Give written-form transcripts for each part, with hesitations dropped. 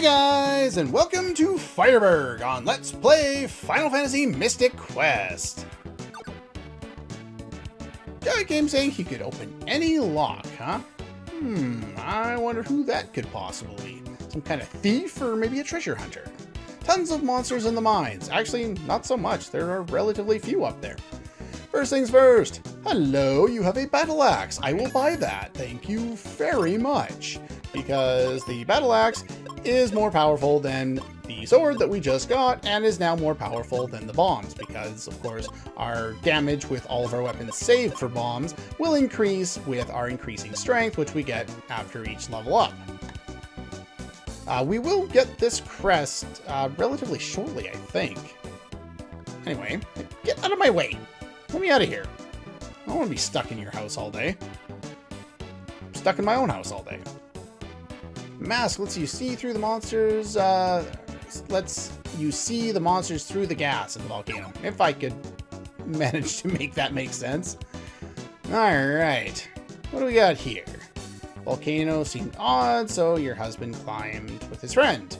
Guys, and welcome to Fireberg on Let's Play Final Fantasy Mystic Quest. Got a game saying he could open any lock, huh? I wonder who that could possibly be. Some kind of thief or maybe a treasure hunter. Tons of monsters in the mines. Actually, not so much. There are relatively few up there. First things first. Hello, you have a battle axe. I will buy that. Thank you very much. Because the battle axe is more powerful than the sword that we just got and is now more powerful than the bombs because, of course, our damage with all of our weapons saved for bombs will increase with our increasing strength, which we get after each level up. We will get this crest relatively shortly, I think. Anyway, get out of my way. Let me out of here. I don't want to be stuck in your house all day. I'm stuck in my own house all day. Mask lets you see through the monsters, lets you see the monsters through the gas in the volcano. If I could manage to make that make sense. Alright, what do we got here? Volcano seemed odd, so your husband climbed with his friend.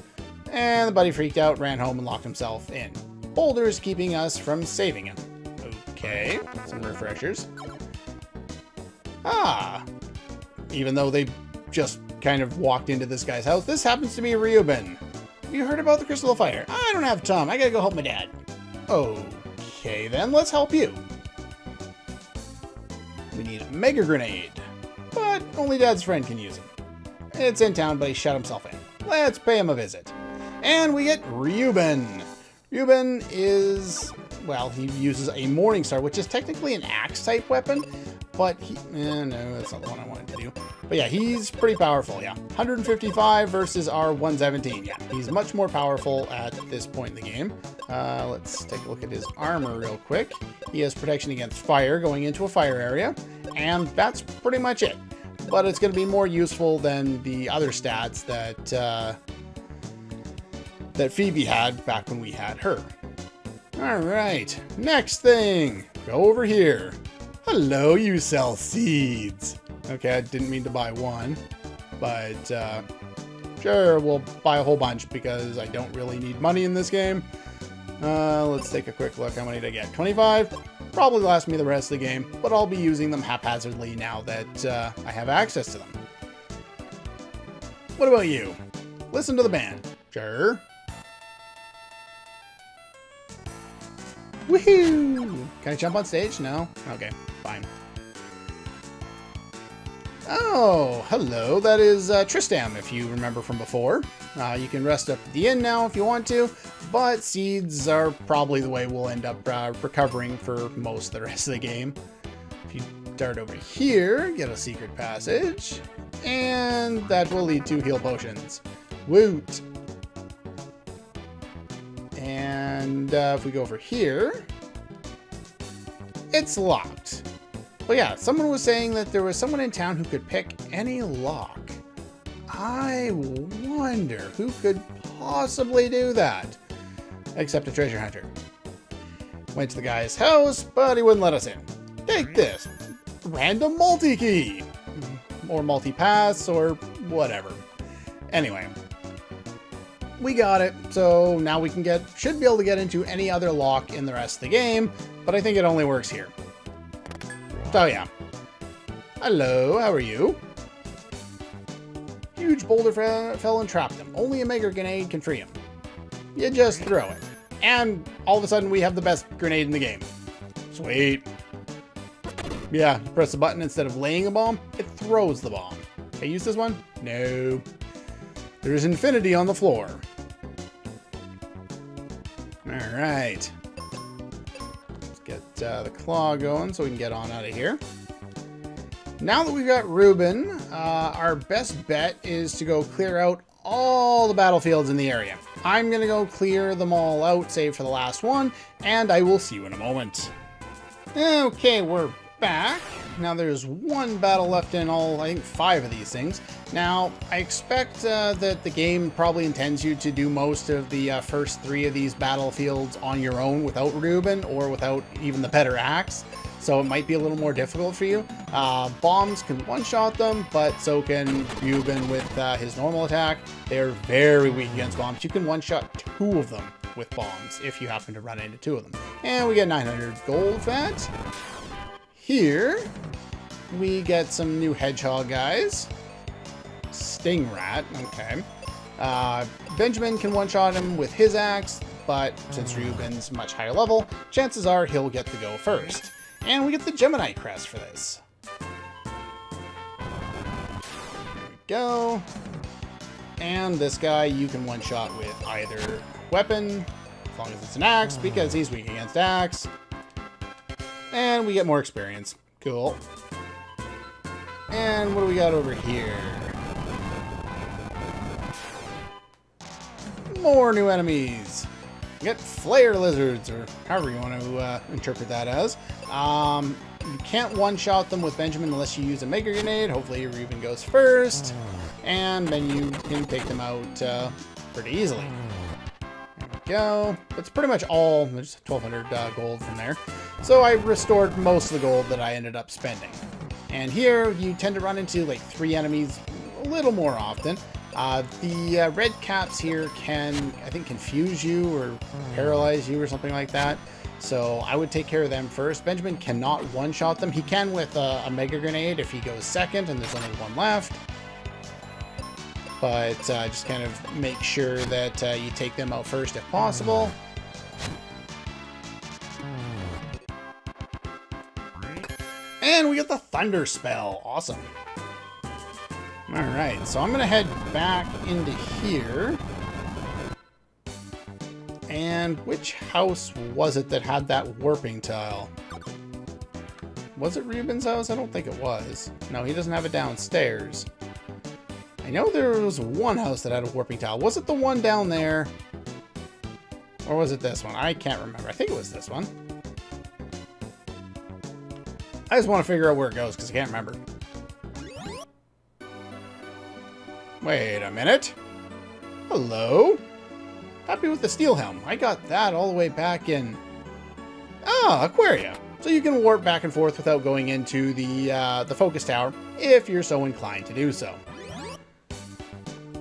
And the buddy freaked out, ran home, and locked himself in. Boulders keeping us from saving him. Okay, some refreshers. Even though they just kind of walked into this guy's house. This happens to be Reuben. You heard about the Crystal of Fire? I don't have time. I gotta go help my dad. Okay, then let's help you. We need a Mega Grenade, but only Dad's friend can use it. It's in town, but he shut himself in. Let's pay him a visit. And we get Reuben. Reuben is, well, he uses a Morning Star, which is technically an axe-type weapon, but he... no, that's not the one I wanted to do. But yeah, he's pretty powerful, yeah. 155 versus our 117. Yeah, he's much more powerful at this point in the game. Let's take a look at his armor real quick. He has protection against fire going into a fire area, and that's pretty much it. But it's going to be more useful than the other stats that, that Phoebe had back when we had her. Alright, next thing. Go over here. Hello, you sell seeds. Okay, I didn't mean to buy one, but sure, we'll buy a whole bunch because I don't really need money in this game. Let's take a quick look. How many did I get? 25? Probably last me the rest of the game, but I'll be using them haphazardly now that I have access to them. What about you? Listen to the band. Sure. Woohoo! Can I jump on stage? No? Okay, fine. Oh, hello. That is Tristam, if you remember from before. You can rest up at the inn now if you want to, but seeds are probably the way we'll end up recovering for most of the rest of the game. If you dart over here, get a secret passage, and that will lead to heal potions. Woot! And if we go over here, it's locked. But yeah, someone was saying that there was someone in town who could pick any lock. I wonder who could possibly do that. Except a treasure hunter. Went to the guy's house, but he wouldn't let us in. Take this. Random multi-key. Or multi-pass, or whatever. Anyway. We got it, so now we can should be able to get into any other lock in the rest of the game, but I think it only works here. So yeah. Hello, how are you? Huge boulder fell and trapped him. Only a Mega Grenade can free him. You just throw it. And all of a sudden we have the best grenade in the game. Sweet. Yeah, press the button instead of laying a bomb, it throws the bomb. Can I use this one? No. There's infinity on the floor. Alright. Let's get the claw going so we can get on out of here. Now that we've got Reuben, our best bet is to go clear out all the battlefields in the area. I'm going to go clear them all out, save for the last one, and I will see you in a moment. Okay, we're back. Now there's one battle left in all, I think 5 of these things. Now, I expect that the game probably intends you to do most of the first 3 of these battlefields on your own without Reuben or without even the better axe. so it might be a little more difficult for you. Bombs can one-shot them, but so can Reuben with his normal attack. They're very weak against bombs. You can one-shot 2 of them with bombs if you happen to run into 2 of them. And we get 900 gold for that. Here, we get some new hedgehog guys. Sting Rat, okay. Benjamin can one-shot him with his axe, but since Reuben's much higher level, chances are he'll get to go first. And we get the Gemini crest for this. There we go. And this guy you can one-shot with either weapon, as long as it's an axe, because he's weak against axe. And we get more experience. Cool. And what do we got over here? More new enemies. You get flare lizards, or however you want to interpret that as. You can't one-shot them with Benjamin unless you use a Mega Grenade. Hopefully Reuben goes first. And then you can take them out pretty easily. There we go. It's pretty much all, there's 1,200 gold from there. So I restored most of the gold that I ended up spending. And here you tend to run into like 3 enemies a little more often. The red caps here can, I think, confuse you or paralyze you or something like that. So I would take care of them first. Benjamin cannot one-shot them. He can with a Mega Grenade if he goes second and there's only 1 left. But just kind of make sure that you take them out first if possible. And we get the Thunder Spell. Awesome. Alright, so I'm going to head back into here. And which house was it that had that warping tile? Was it Reuben's house? I don't think it was. No, he doesn't have it downstairs. I know there was one house that had a warping tile. Was it the one down there? Or was it this one? I can't remember. I think it was this one. I just want to figure out where it goes because I can't remember. Wait a minute. Hello? Happy with the steel helm. I got that all the way back in... Ah, Aquaria. So you can warp back and forth without going into the focus tower if you're so inclined to do so.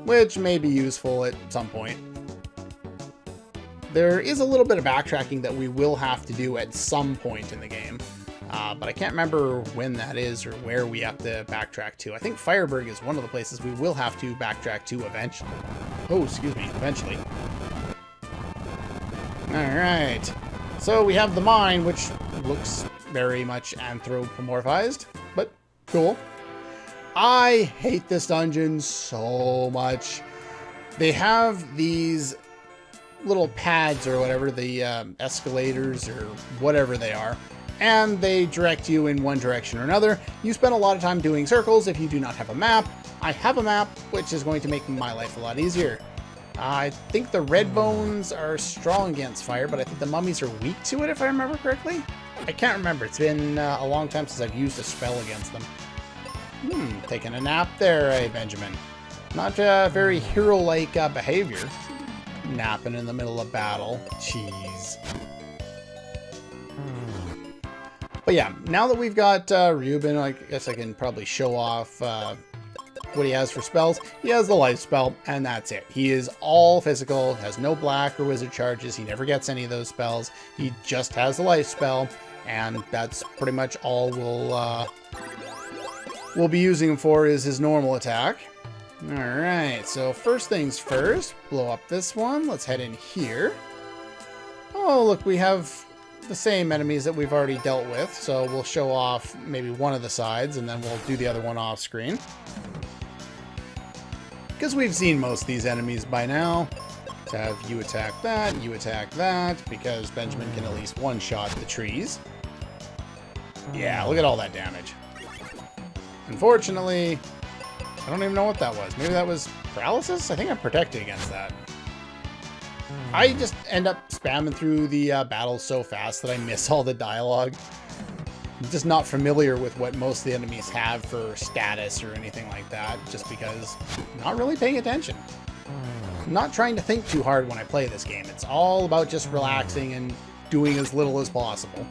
Which may be useful at some point. There is a little bit of backtracking that we will have to do at some point in the game. But I can't remember when that is or where we have to backtrack to. I think Fireburg is one of the places we will have to backtrack to eventually. Oh, excuse me, eventually. Alright. So we have the mine, which looks very much anthropomorphized, but cool. I hate this dungeon so much. They have these little pads or whatever, the escalators or whatever they are, and they direct you in one direction or another. You spend a lot of time doing circles if you do not have a map. I have a map, which is going to make my life a lot easier. I think the red bones are strong against fire, but I think the mummies are weak to it, if I remember correctly. I can't remember. It's been a long time since I've used a spell against them. Taking a nap there, eh, Benjamin? Not very hero-like behavior. Napping in the middle of battle. Jeez. But yeah, now that we've got Reuben, I guess I can probably show off what he has for spells. He has the life spell, and that's it. He is all physical, has no black or wizard charges. He never gets any of those spells. He just has the life spell, and that's pretty much all we'll be using him for is his normal attack. Alright, so first things first, blow up this one. Let's head in here. Oh, look, we have the same enemies that we've already dealt with, so we'll show off maybe one of the sides, and then we'll do the other one off screen. Because we've seen most of these enemies by now. To have you attack that, because Benjamin can at least one-shot the trees. Yeah, look at all that damage. Unfortunately, I don't even know what that was. Maybe that was paralysis? I think I'm protected against that. I just end up spamming through the battles so fast that I miss all the dialogue. I'm just not familiar with what most of the enemies have for status or anything like that, just because I'm not really paying attention. I'm not trying to think too hard when I play this game. It's all about just relaxing and doing as little as possible.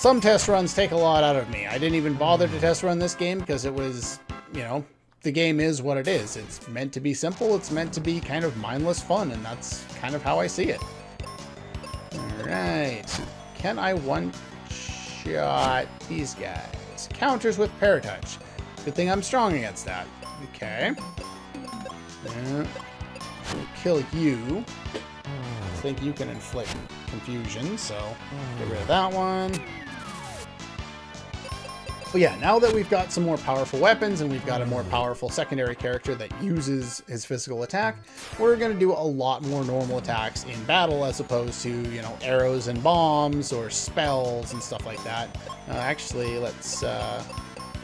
Some test runs take a lot out of me. I didn't even bother to test run this game because it was, you know, the game is what it is. It's meant to be simple. It's meant to be kind of mindless fun, and that's kind of how I see it. Alright. Can I one-shot these guys? Counters with Paratouch. Good thing I'm strong against that. Okay. Yeah. We'll kill you. I think you can inflict confusion, so get rid of that one. But yeah, now that we've got some more powerful weapons and we've got a more powerful secondary character that uses his physical attack, we're going to do a lot more normal attacks in battle as opposed to, you know, arrows and bombs or spells and stuff like that. Actually, let's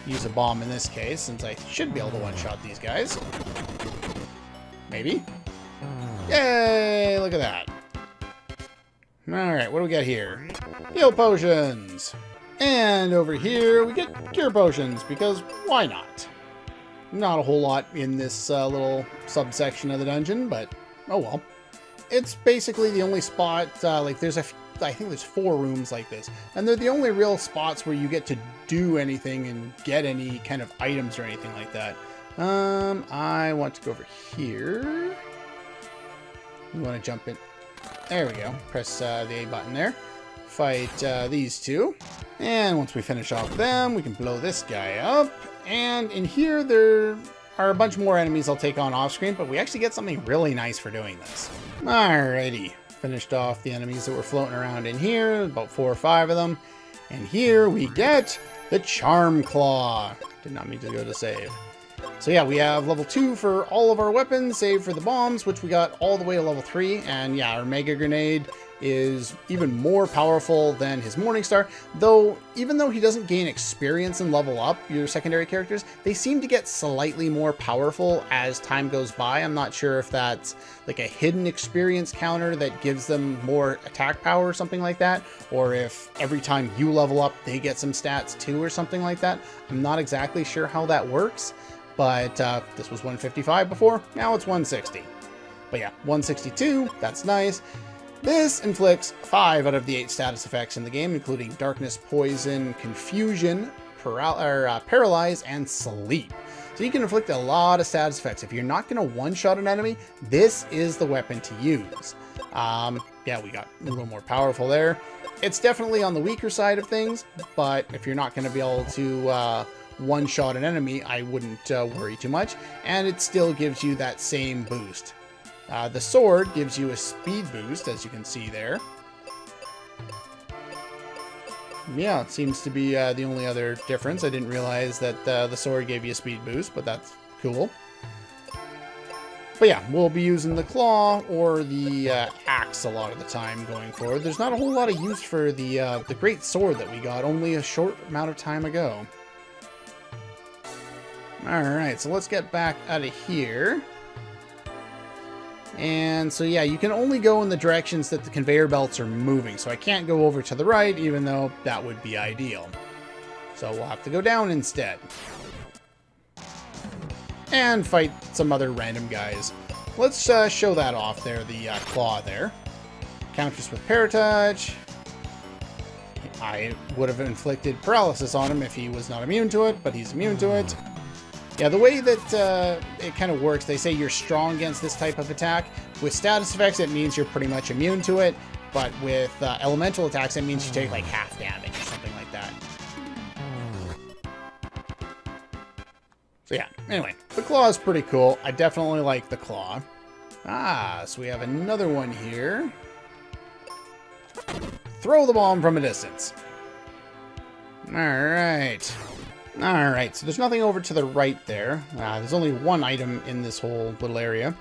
use a bomb in this case, since I should be able to one-shot these guys. Maybe. Yay! Look at that. Alright, what do we got here? Heal potions! And over here, we get cure potions, because why not? Not a whole lot in this little subsection of the dungeon, but oh well. It's basically the only spot, like I think there's 4 rooms like this, and they're the only real spots where you get to do anything and get any kind of items or anything like that. I want to go over here. You want to jump in. There we go. Press the A button there. Fight these two. And once we finish off them, we can blow this guy up. And in here, there are a bunch more enemies I'll take on off screen, but we actually get something really nice for doing this. Alrighty. Finished off the enemies that were floating around in here, about 4 or 5 of them. And here we get the Charm Claw. Did not mean to go to save. So yeah, we have level 2 for all of our weapons, save for the bombs, which we got all the way to level 3. And yeah, our Mega Grenade is even more powerful than his Morningstar, though even though he doesn't gain experience and level up your secondary characters, they seem to get slightly more powerful as time goes by. I'm not sure if that's like a hidden experience counter that gives them more attack power or something like that, or if every time you level up they get some stats too or something like that. I'm not exactly sure how that works, but this was 155 before, now it's 160. But yeah, 162, that's nice. This inflicts 5 out of the 8 status effects in the game, including Darkness, Poison, Confusion, Paralyze, and Sleep. So you can inflict a lot of status effects. If you're not going to one-shot an enemy, this is the weapon to use. Yeah, we got a little more powerful there. It's definitely on the weaker side of things, but if you're not going to be able to one-shot an enemy, I wouldn't worry too much. And it still gives you that same boost. The sword gives you a speed boost, as you can see there. Yeah, it seems to be the only other difference. I didn't realize that the sword gave you a speed boost, but that's cool. But yeah, we'll be using the claw or the axe a lot of the time going forward. There's not a whole lot of use for the great sword that we got only a short amount of time ago. Alright, so let's get back out of here. And so yeah, you can only go in the directions that the conveyor belts are moving. So I can't go over to the right, even though that would be ideal. So we'll have to go down instead. And fight some other random guys. Let's show that off there, the claw there. Counters with Paratouch. I would have inflicted paralysis on him if he was not immune to it, but he's immune to it. Yeah, the way that it kind of works, they say you're strong against this type of attack. With status effects, it means you're pretty much immune to it. But with elemental attacks, it means you take like half damage or something like that. So yeah, anyway, the claw is pretty cool. I definitely like the claw. Ah, so we have another one here. Throw the bomb from a distance. Alright. Alright, so there's nothing over to the right there. There's only one item in this whole little area.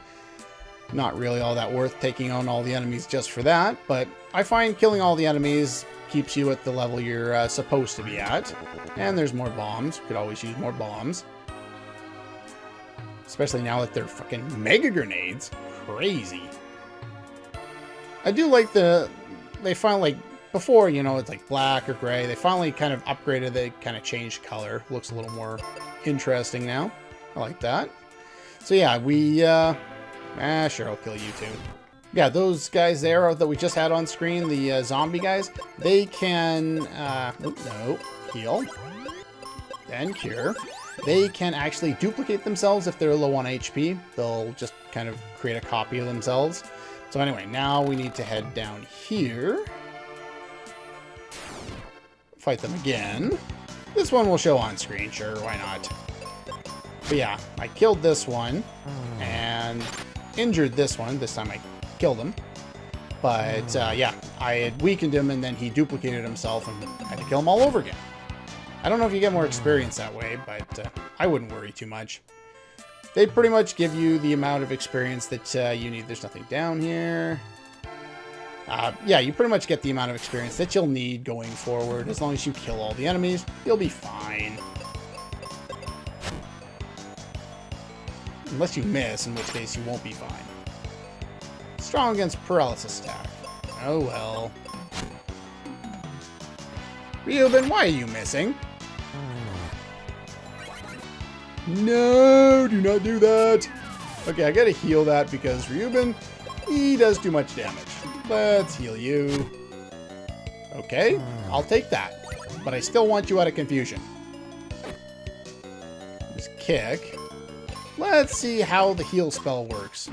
Not really all that worth taking on all the enemies just for that, but I find killing all the enemies keeps you at the level you're supposed to be at. And there's more bombs. Could always use more bombs. Especially now that they're fucking mega grenades. Crazy. I do like they finally, like, before, you know, it's like black or gray. They finally kind of upgraded. They kind of changed color. Looks a little more interesting now. I like that. So yeah, we, sure, I'll kill you too. Yeah, those guys there that we just had on screen, the zombie guys, they can, no, heal, then cure. They can actually duplicate themselves if they're low on HP. They'll just kind of create a copy of themselves. So anyway, now we need to head down here. Fight them again. This one will show on screen, sure, why not? But yeah, I killed this one and injured this one. This time I killed him. But yeah, I had weakened him and then he duplicated himself and had to kill him all over again. I don't know if you get more experience that way, but I wouldn't worry too much. They pretty much give you the amount of experience that you need. There's nothing down here. Yeah, you pretty much get the amount of experience that you'll need going forward. As long as you kill all the enemies, you'll be fine. Unless you miss, in which case you won't be fine. Strong against paralysis attack. Oh well. Reuben, why are you missing? No, do not do that. Okay, I gotta heal that because Reuben, he does too much damage. Let's heal you. Okay, I'll take that. But I still want you out of confusion. Just kick. Let's see how the heal spell works.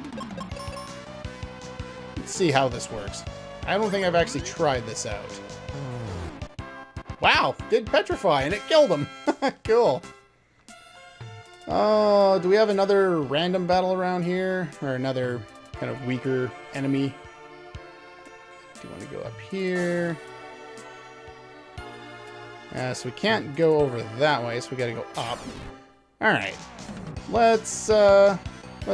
Let's see how this works. I don't think I've actually tried this out. Wow, did petrify and it killed him. Cool. Oh, do we have another random battle around here? Or another kind of weaker enemy? Do you want to go up here? So we can't go over that way, so we gotta go up. Alright. Let's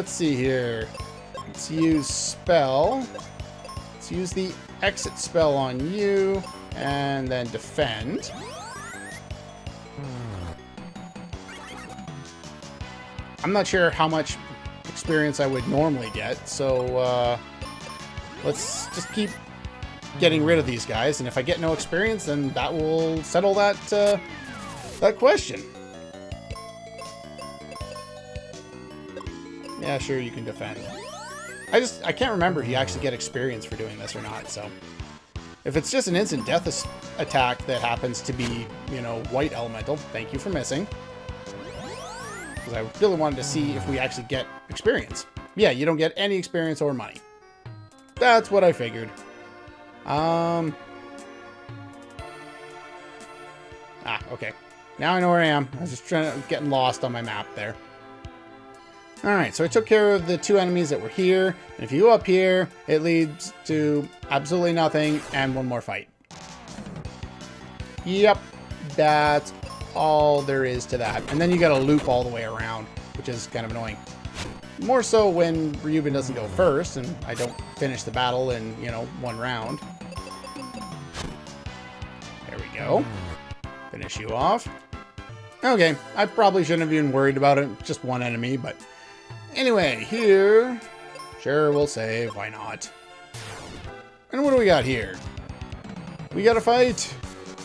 see here. Let's use spell. Let's use the exit spell on you, and then defend. I'm not sure how much experience I would normally get, so let's just keep getting rid of these guys, and if I get no experience, then that will settle that that question. Yeah, sure, you can defend. I can't remember if you actually get experience for doing this or not, so if it's just an instant death attack that happens to be, you know, white elemental, thank you for missing. Because I really wanted to see if we actually get experience. Yeah, you don't get any experience or money. That's what I figured. Okay. Now I know where I am. I was just getting lost on my map there. Alright, so I took care of the two enemies that were here. And if you go up here, it leads to absolutely nothing and one more fight. Yep, that's all there is to that. And then you gotta loop all the way around, which is kind of annoying. More so when Reuben doesn't go first and I don't finish the battle in, you know, one round. There we go. Finish you off. Okay, I probably shouldn't have even worried about it. Just one enemy, but anyway, here. Sure, we'll save. Why not? And what do we got here? We got to fight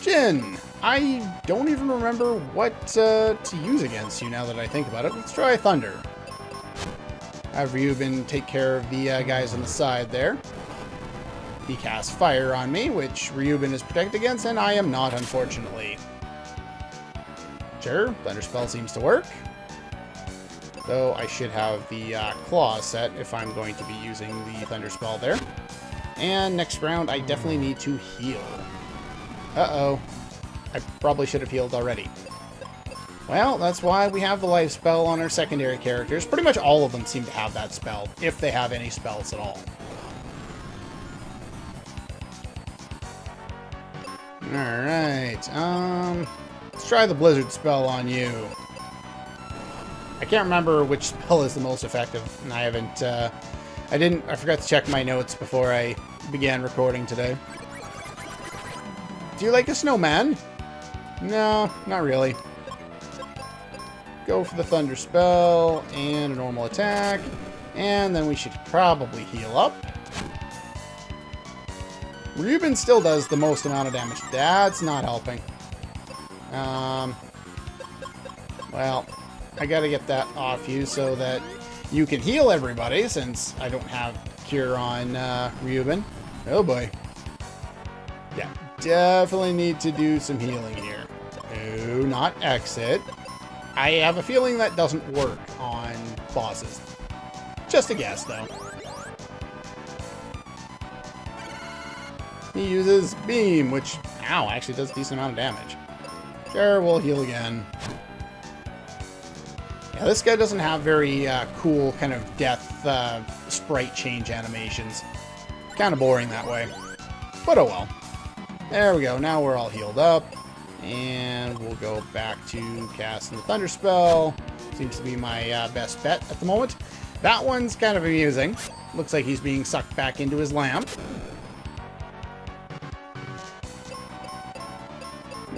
Jin. I don't even remember what to use against you now that I think about it. Let's try Thunder. Have Reuben take care of the guys on the side there. He casts Fire on me, which Reuben is protected against, and I am not, unfortunately. Sure, Thunder Spell seems to work. Though I should have the Claw set if I'm going to be using the Thunder Spell there. And next round, I definitely need to heal. Uh-oh. I probably should have healed already. Well, that's why we have the life spell on our secondary characters. Pretty much all of them seem to have that spell, if they have any spells at all. Alright, let's try the Blizzard spell on you. I can't remember which spell is the most effective, and I haven't, I forgot to check my notes before I began recording today. Do you like a snowman? No, not really. Go for the Thunder Spell and a normal attack, and then we should probably heal up. Reuben still does the most amount of damage. That's not helping. Well, I gotta get that off you so that You can heal everybody, since I don't have cure on Reuben. Oh boy. Yeah, definitely need to do some healing here. No, not exit. I have a feeling that doesn't work on bosses. Just a guess, though. He uses beam, which, ow, actually does a decent amount of damage. Sure, we'll heal again. Yeah, this guy doesn't have very cool kind of death sprite change animations. Kind of boring that way. But oh well. There we go. Now we're all healed up. And we'll go back to casting the Thunder Spell. Seems to be my best bet at the moment. That one's kind of amusing. Looks like he's being sucked back into his lamp.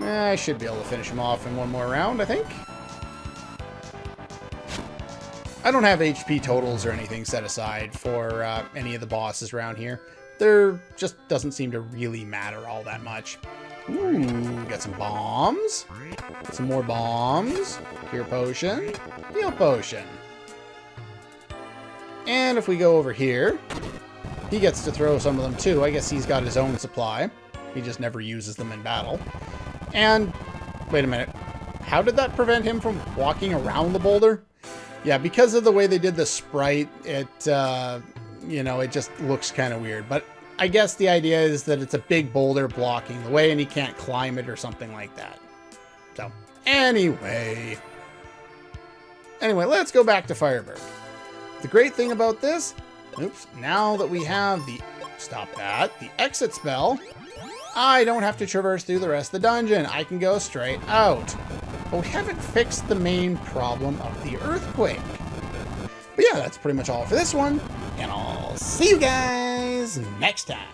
I should be able to finish him off in one more round, I think. I don't have HP totals or anything set aside for any of the bosses around here. There just doesn't seem to really matter all that much. Ooh, got some bombs. Got some more bombs. Cure potion. Heal potion. And if we go over here, he gets to throw some of them too. I guess he's got his own supply. He just never uses them in battle. And, wait a minute. How did that prevent him from walking around the boulder? Yeah, because of the way they did the sprite, it, you know, it just looks kind of weird. But I guess the idea is that it's a big boulder blocking the way and he can't climb it or something like that. So, anyway, let's go back to Firebird. The great thing about this, oops, now that we have the, the exit spell, I don't have to traverse through the rest of the dungeon. I can go straight out. But we haven't fixed the main problem of the earthquake. But yeah, that's pretty much all for this one. And I'll see you guys next time.